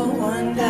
ever wonder?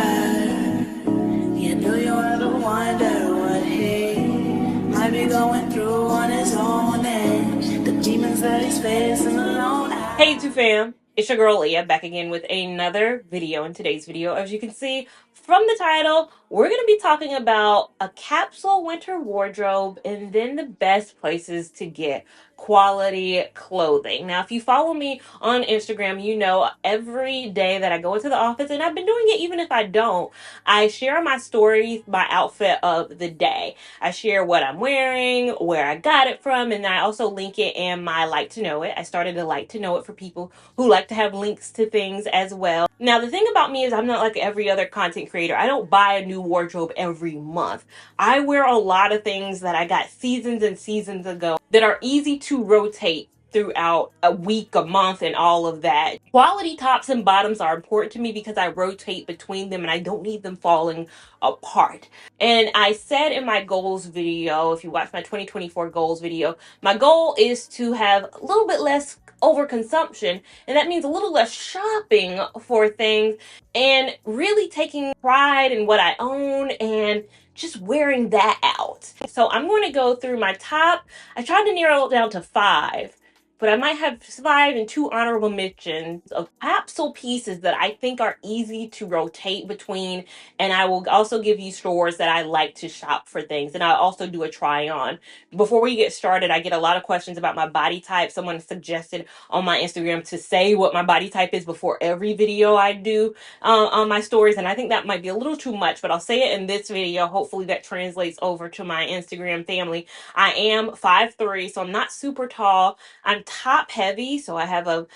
Yeah, do you ever wonder what he might be going through on his own and the demons that he's facing alone? Hey YouTube fam, it's your girl Lia back again with another video. In today's video, as you can see from the title, we're going to be talking about a capsule winter wardrobe and then the best places to get quality clothing. Now, if you follow me on Instagram, you know every day that I go into the office, and I've been doing it even if I don't, I share my stories, my outfit of the day. I share what I'm wearing, where I got it from, and I also link it in my like to know it. I started a like to know it for people who like to have links to things as well. Now, the thing about me is I'm not like every other content creator. I don't buy a new wardrobe every month. I wear a lot of things that I got seasons and seasons ago that are easy to rotate throughout a week, a month, and all of that. Quality tops and bottoms are important to me because I rotate between them and I don't need them falling apart. And I said in my goals video, if you watch my 2024 goals video, my goal is to have a little bit less overconsumption, and that means a little less shopping for things and really taking pride in what I own and just wearing that out. So I'm going to go through my top. I tried to narrow it down to 5, but I might have 5 and 2 honorable mentions of capsule pieces that I think are easy to rotate between, and I will also give you stores that I like to shop for things, and I'll also do a try on. Before we get started, I get a lot of questions about my body type. Someone suggested on my Instagram to say what my body type is before every video I do on my stories, and I think that might be a little too much, but I'll say it in this video. Hopefully that translates over to my Instagram family. I am 5'3", so I'm not super tall. I'm top heavy, so I have a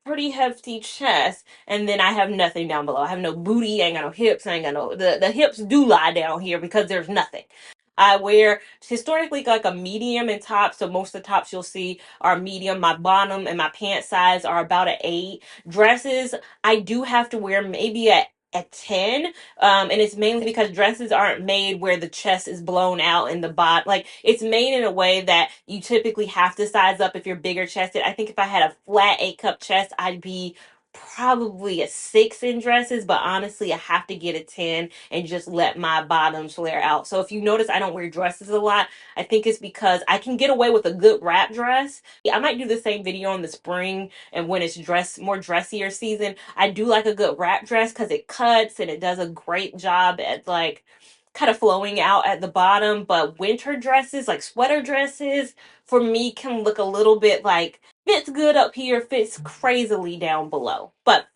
pretty hefty chest, and then I have nothing down below. I have no booty, I ain't got no hips, I ain't got no, the hips do lie down here because there's nothing. I wear historically like a medium in top, so most of the tops you'll see are medium. My bottom and my pant size are about an 8. Dresses, I do have to wear maybe at 10, and it's mainly because dresses aren't made where the chest is blown out in the bottom. Like, it's made in a way that you typically have to size up if you're bigger chested. I think if I had a flat 8-cup chest, I'd be probably a 6 in dresses, but honestly I have to get a 10 and just let my bottoms flare out. So if you notice I don't wear dresses a lot, I think it's because I can get away with a good wrap dress. I might do the same video in the spring and when it's more dressier season. I do like a good wrap dress because it cuts and it does a great job at like kind of flowing out at the bottom. But winter dresses, like sweater dresses, for me can look a little bit like fits good up here, fits crazily down below. But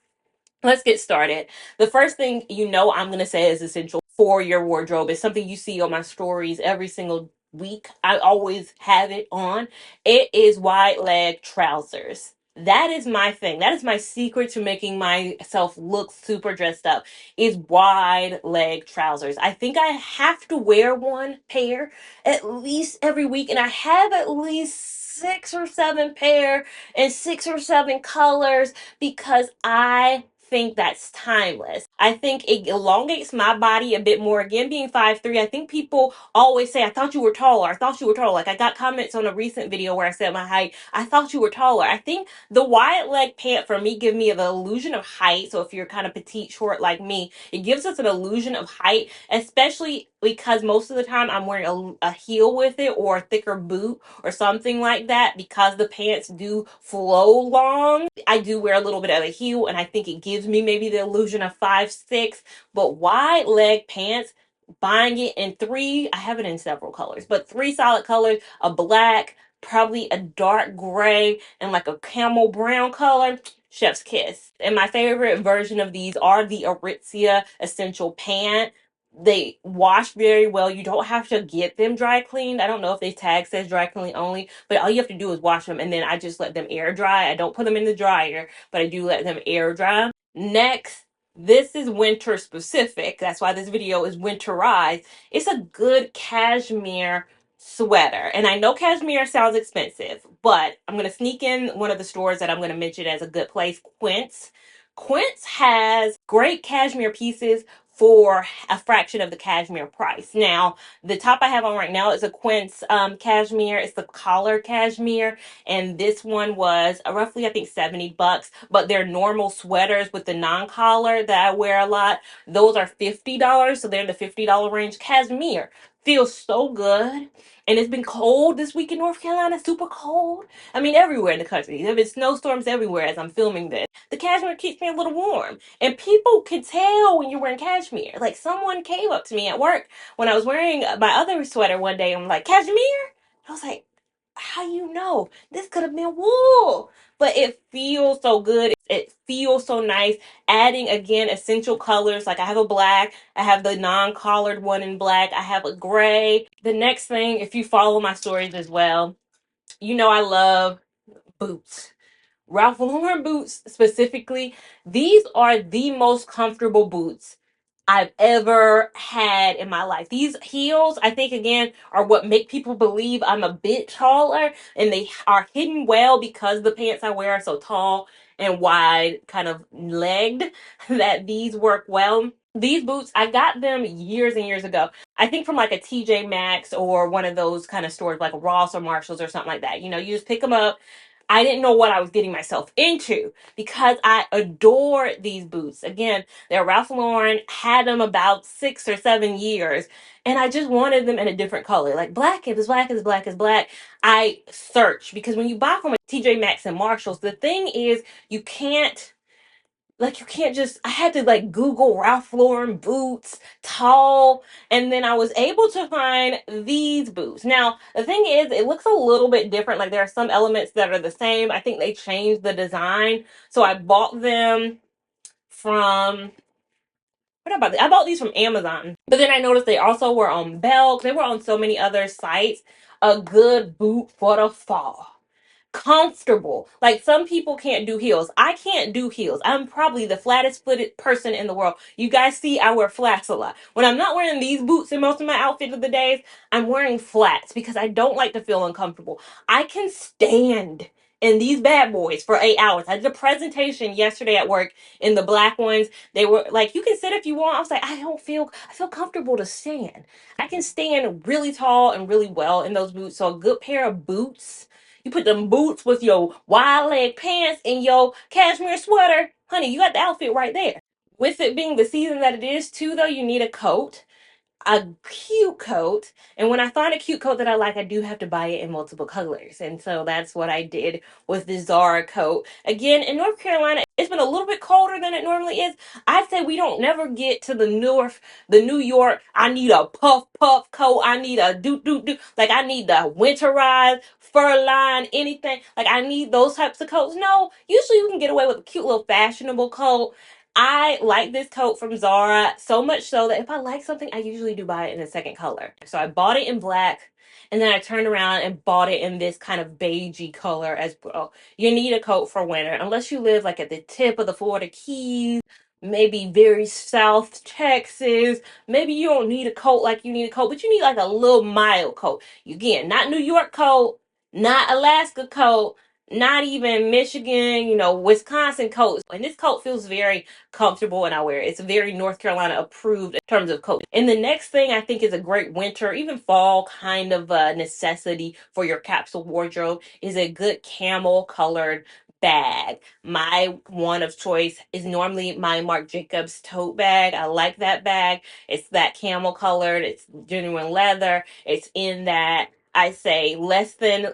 let's get started. The first thing I'm going to say is essential for your wardrobe. Is something you see on my stories every single week. I always have it on. It is wide leg trousers. That is my thing. That is my secret to making myself look super dressed up, is wide leg trousers. I think I have to wear one pair at least every week, and I have at least 6 or 7 pair and 6 or 7 colors because I think that's timeless. I think it elongates my body a bit more. Again, being 5'3", I think people always say, I thought you were taller. I thought you were taller. Like, I got comments on a recent video where I said my height. I thought you were taller. I think the wide leg pant for me give me the illusion of height. So if you're kind of petite, short like me, it gives us an illusion of height, especially because most of the time I'm wearing a heel with it or a thicker boot or something like that. Because the pants do flow long, I do wear a little bit of a heel, and I think it gives me maybe the illusion of 5'6". But wide leg pants, buying it in 3, I have it in several colors, but 3 solid colors: a black, probably a dark gray, and like a camel brown color. Chef's kiss. And my favorite version of these are the Aritzia Essential Pant. They wash very well. You don't have to get them dry cleaned. I don't know if they tag says dry clean only, but all you have to do is wash them, and then I just let them air dry. I don't put them in the dryer, but I do let them air dry. Next, this is winter specific. That's why this video is winterized. It's a good cashmere sweater. And I know cashmere sounds expensive, but I'm going to sneak in one of the stores that I'm going to mention as a good place, Quince. Quince has great cashmere pieces for a fraction of the cashmere price. Now, the top I have on right now is a quince cashmere. It's the collar cashmere, and this one was roughly, I think, $70. But their normal sweaters with the non-collar that I wear a lot, those are $50. So they're in the $50 range. Cashmere feels so good. And it's been cold this week in North Carolina, super cold. I mean, everywhere in the country. There have been snowstorms everywhere as I'm filming this. The cashmere keeps me a little warm. And people can tell when you're wearing cashmere. Like, someone came up to me at work when I was wearing my other sweater one day. I'm like, cashmere? I was like, how you know? This could have been wool. But it feels so good. It feels so nice. Adding, again, essential colors. Like, I have a black. I have the non-collared one in black. I have a gray. The next thing, if you follow my stories as well, you know I love boots. Ralph Lauren boots specifically, these are the most comfortable boots I've ever had in my life. These heels, I think, again, are what make people believe I'm a bit taller, and they are hidden well because the pants I wear are so tall and wide, kind of legged, that these work well. These boots, I got them years and years ago. I think from like a TJ Maxx or one of those kind of stores like Ross or Marshalls or something like that. You know, you just pick them up. I didn't know what I was getting myself into because I adore these boots. Again, they're Ralph Lauren, had them about 6 or 7 years, and I just wanted them in a different color. Like black is black is black is black. I search because when you buy from a TJ Maxx and Marshalls, the thing is you can't just, I had to like Google Ralph Lauren boots, tall, and then I was able to find these boots. Now, the thing is, it looks a little bit different. Like there are some elements that are the same. I think they changed the design. So I bought them from, what about I bought these from Amazon. But then I noticed they also were on Belk. They were on so many other sites. A good boot for the fall, comfortable. Like some people can't do heels. I can't do heels. I'm probably the flattest footed person in the world. You guys see I wear flats a lot. When I'm not wearing these boots in most of my outfits of the days, I'm wearing flats because I don't like to feel uncomfortable. I can stand in these bad boys for 8 hours. I did a presentation yesterday at work in the black ones. They were like, you can sit if you want. I was like, I feel comfortable to stand. I can stand really tall and really well in those boots. So a good pair of boots, you put them boots with your wide leg pants and your cashmere sweater. Honey, you got the outfit right there. With it being the season that it is too, though, you need a coat, a cute coat. And when I find a cute coat that I like, I do have to buy it in multiple colors. And so that's what I did with the Zara coat. Again, in North Carolina, it's been a little bit colder than it normally is. I'd say we don't never get to the north, the New York, I need a puff puff coat. I need a do. Like I need the winterized fur line, anything. Like I need those types of coats. No, usually you can get away with a cute little fashionable coat. I like this coat from Zara so much so that if I like something, I usually do buy it in a second color. So I bought it in black, and then I turned around and bought it in this kind of beigey color as well. You need a coat for winter unless you live like at the tip of the Florida Keys, maybe very South Texas. Maybe you don't need a coat like you need a coat, but you need like a little mild coat. Again, not New York coat, not Alaska coat, not even Michigan, Wisconsin coats. And this coat feels very comfortable when I wear it. It's very North Carolina approved in terms of coat. And the next thing I think is a great winter, even fall kind of necessity for your capsule wardrobe is a good camel colored bag. My one of choice is normally my Marc Jacobs tote bag. I like that bag. It's that camel colored, it's genuine leather. It's in that, I say, less than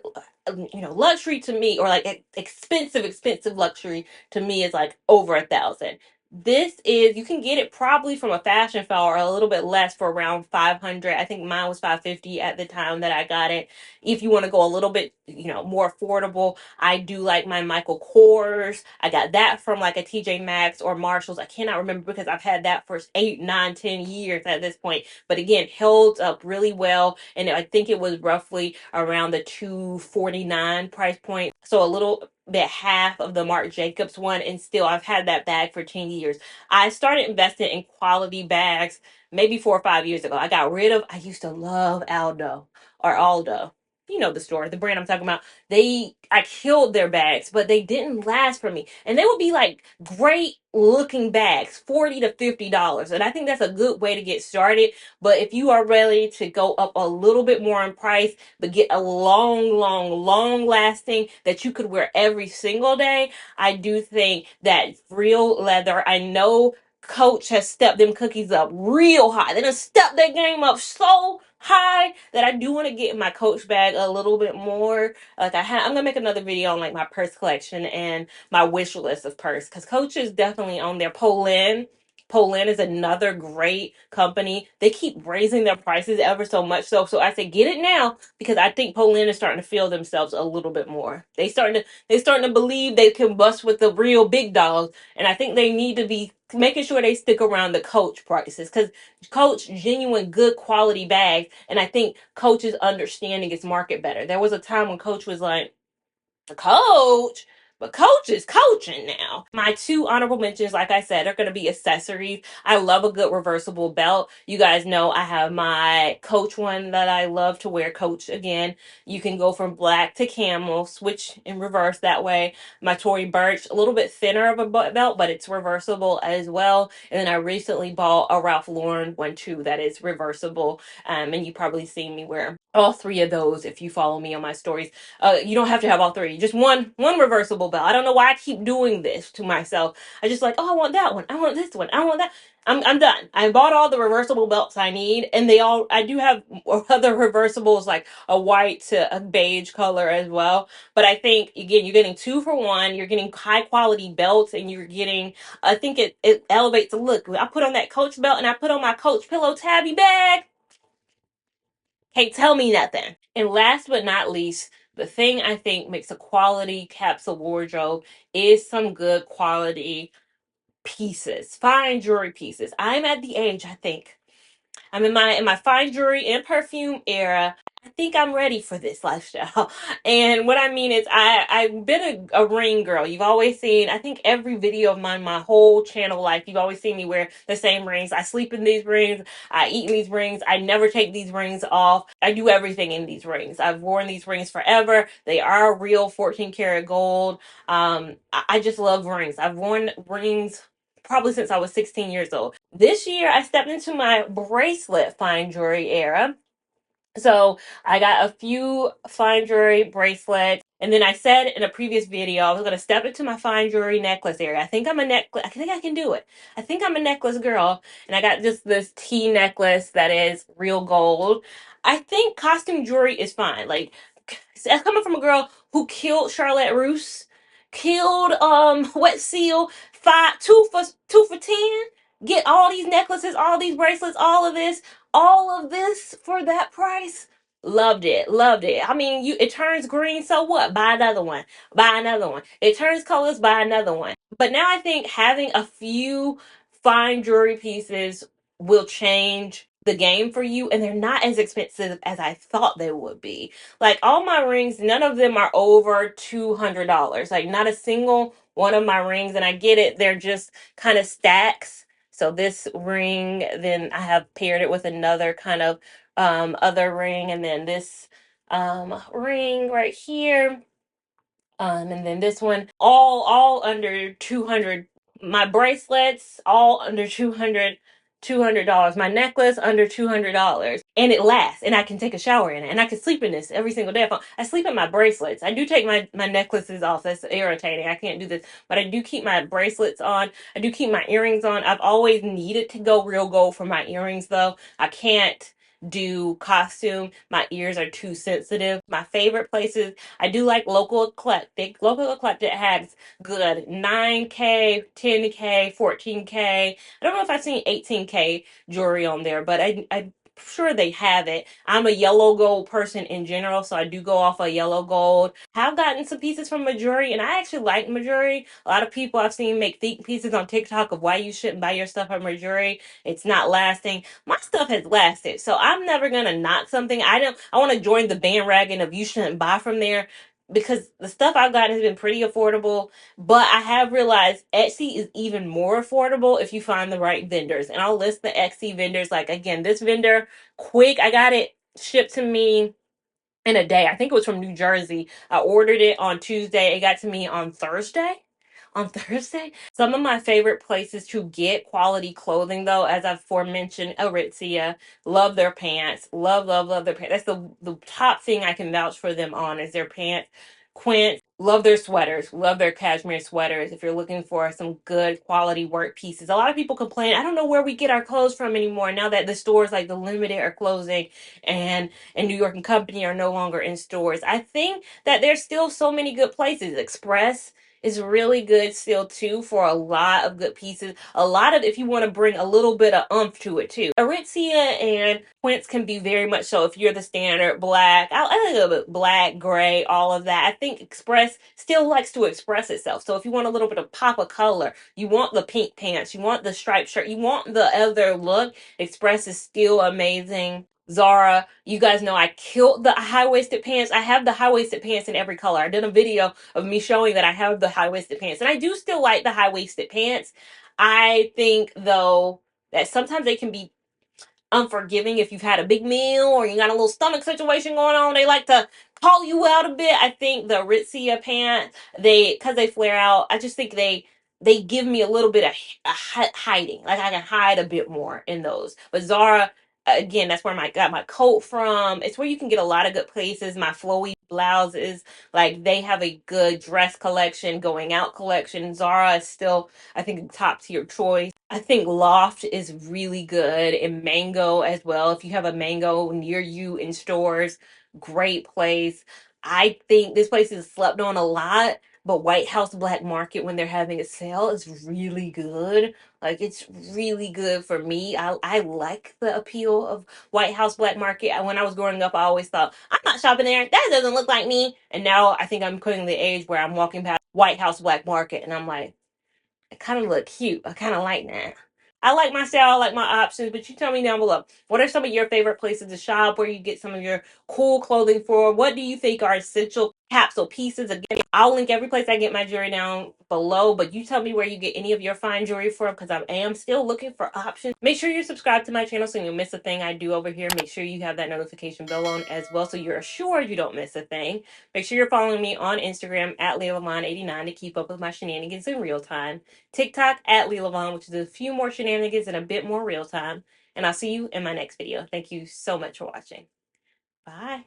luxury to me, or like expensive luxury to me is like over 1,000. This is, you can get it probably from a fashion fair or a little bit less for around 500. I think mine was 550 at the time that I got it. If you want to go a little bit, more affordable, I do like my Michael Kors. I got that from like a TJ Maxx or Marshalls. I cannot remember because I've had that for 8, 9, 10 years at this point. But again, held up really well. And I think it was roughly around the 249 price point. So a little bit half of the Marc Jacobs one. And still, I've had that bag for 10 years. I started investing in quality bags maybe 4 or 5 years ago. I used to love Aldo. you know the store, the brand I'm talking about. I killed their bags, but they didn't last for me. And they would be like great looking bags, $40 to $50. And I think that's a good way to get started. But if you are ready to go up a little bit more in price, but get a long lasting that you could wear every single day, I do think that real leather, I know Coach has stepped them cookies up real high. They done stepped their game up so high that I do want to get in my Coach bag a little bit more. Like I'm gonna make another video on like my purse collection and my wish list of purse, because Coach is definitely on there. Polin is another great company. They keep raising their prices ever so much. So I say get it now, because I think Polin is starting to feel themselves a little bit more. They starting to believe they can bust with the real big dogs, and I think they need to be making sure they stick around the Coach prices, because Coach genuine good quality bags, and I think Coach is understanding its market better. There was a time when Coach was like, Coach, but Coach is coaching now. My two honorable mentions, like I said, are going to be accessories. I love a good reversible belt. You guys know I have my Coach one that I love to wear. Coach again. You can go from black to camel, switch in reverse that way. My Tory Burch, a little bit thinner of a belt, but it's reversible as well. And then I recently bought a Ralph Lauren one too that is reversible. And you probably seen me wear all three of those if you follow me on my stories. You don't have to have all three. Just one reversible belt. I don't know why I keep doing this to myself. I just like, oh, I want that one. I want this one. I want that. I'm done. I bought all the reversible belts I need, and I do have other reversibles like a white to a beige color as well. But I think again, you're getting 2 for 1. You're getting high quality belts, and you're getting. I think it elevates the look. I put on that Coach belt, and I put on my Coach pillow tabby bag. Can't tell me nothing. And last but not least, the thing I think makes a quality capsule wardrobe is some good quality pieces, fine jewelry pieces. I'm at the age, I think, I'm in my fine jewelry and perfume era. I think I'm ready for this lifestyle. And what I mean is I've been a ring girl. You've always seen, I think every video of mine, my whole channel life, you've always seen me wear the same rings. I sleep in these rings. I eat in these rings. I never take these rings off. I do everything in these rings. I've worn these rings forever. They are real 14 karat gold. I just love rings. I've worn rings probably since I was 16 years old. This year, I stepped into my bracelet fine jewelry era. So I got a few fine jewelry bracelets. And then I said in a previous video, I was going to step into my fine jewelry necklace area. I think I'm a necklace. I think I can do it. I think I'm a necklace girl. And I got just this T necklace that is real gold. I think costume jewelry is fine. Like, that's coming from a girl who killed Charlotte Russe, killed Wet Seal, 2 for 10. Get all these necklaces, all these bracelets, all of this for that price. Loved it, loved it. I mean, it turns green, so what? Buy another one. Buy another one. It turns colors, buy another one. But now I think having a few fine jewelry pieces will change the game for you, and they're not as expensive as I thought they would be. Like all my rings, none of them are over $200. Like not a single one of my rings, and I get it, they're just kind of stacks. So this ring, then I have paired it with another kind of other ring, and then this ring right here. And then this one, all under 200. My bracelets, all under $200. My necklace under $200, and it lasts. And I can take a shower in it, and I can sleep in this every single day. I sleep in my bracelets. I do take my necklaces off. That's irritating. I can't do this, but I do keep my bracelets on. I do keep my earrings on. I've always needed to go real gold for my earrings, though. I can't do costume. My ears are too sensitive. My favorite places, I do like local eclectic. Local eclectic has good 9K, 10K, 14K. I don't know if I've seen 18K jewelry on there, but I'm sure they have it. I'm a yellow gold person in general, so I do go off of yellow gold. I've gotten some pieces from Majuri, and I actually like Majuri. A lot of people I've seen make think pieces on TikTok of why you shouldn't buy your stuff from Majuri. It's not lasting. My stuff has lasted, so I'm never gonna knock something. I want to join the bandwagon of you shouldn't buy from there, because the stuff I've gotten has been pretty affordable. But I have realized Etsy is even more affordable if you find the right vendors. And I'll list the Etsy vendors. Like again, this vendor, quick, I got it shipped to me in a day. I think it was from New Jersey. I ordered it on Tuesday. It got to me on Thursday. On Thursday. Some of my favorite places to get quality clothing, though, as I've aforementioned, Aritzia. Love their pants. Love their pants. That's the top thing I can vouch for them on is their pants. Quince, love their sweaters, love their cashmere sweaters. If you're looking for some good quality work pieces, a lot of people complain, I don't know where we get our clothes from anymore now that the stores like the Limited are closing and New York and Company are no longer in stores. I think that there's still so many good places. Express is really good still too for a lot of good pieces. A lot of, if you want to bring a little bit of oomph to it too. Aritzia and Quince can be very much so if you're the standard black. I think a little bit black, gray, all of that. I think Express still likes to express itself. So if you want a little bit of pop of color, you want the pink pants, you want the striped shirt, you want the other look, Express is still amazing. Zara, you guys know I killed the high-waisted pants. I have the high-waisted pants in every color. I did a video of me showing that I have the high-waisted pants. And I do still like the high-waisted pants. I think, though, that sometimes they can be unforgiving if you've had a big meal or you got a little stomach situation going on. They like to call you out a bit. I think the Aritzia pants, because they flare out, I just think they give me a little bit of hiding. Like I can hide a bit more in those. But Zara, again, that's where I got my coat from. It's where you can get a lot of good places. My flowy blouses, like they have a good dress collection, going out collection. Zara is still, I think, top tier choice. I think Loft is really good, and Mango as well. If you have a Mango near you in stores, great place. I think this place is slept on a lot, but White House Black Market, when they're having a sale, is really good. Like it's really good for me. I like the appeal of White House Black Market. When I was growing up, I always thought, I'm not shopping there. That doesn't look like me. And now I think I'm putting the age where I'm walking past White House Black Market and I'm like, it kind of look cute. I kind of like that. I like my style, I like my options, but you tell me down below. What are some of your favorite places to shop? Where you get some of your cool clothing for? What do you think are essential capsule pieces? Again, I'll link every place I get my jewelry down below, but you tell me where you get any of your fine jewelry from because I am still looking for options. Make sure you're subscribed to my channel so you don't miss a thing I do over here. Make sure you have that notification bell on as well so you're assured you don't miss a thing. Make sure you're following me on Instagram at Lia Lavon 89 to keep up with my shenanigans in real time. TikTok at Lia Lavon, which is a few more shenanigans and a bit more real time. And I'll see you in my next video. Thank you so much for watching. Bye.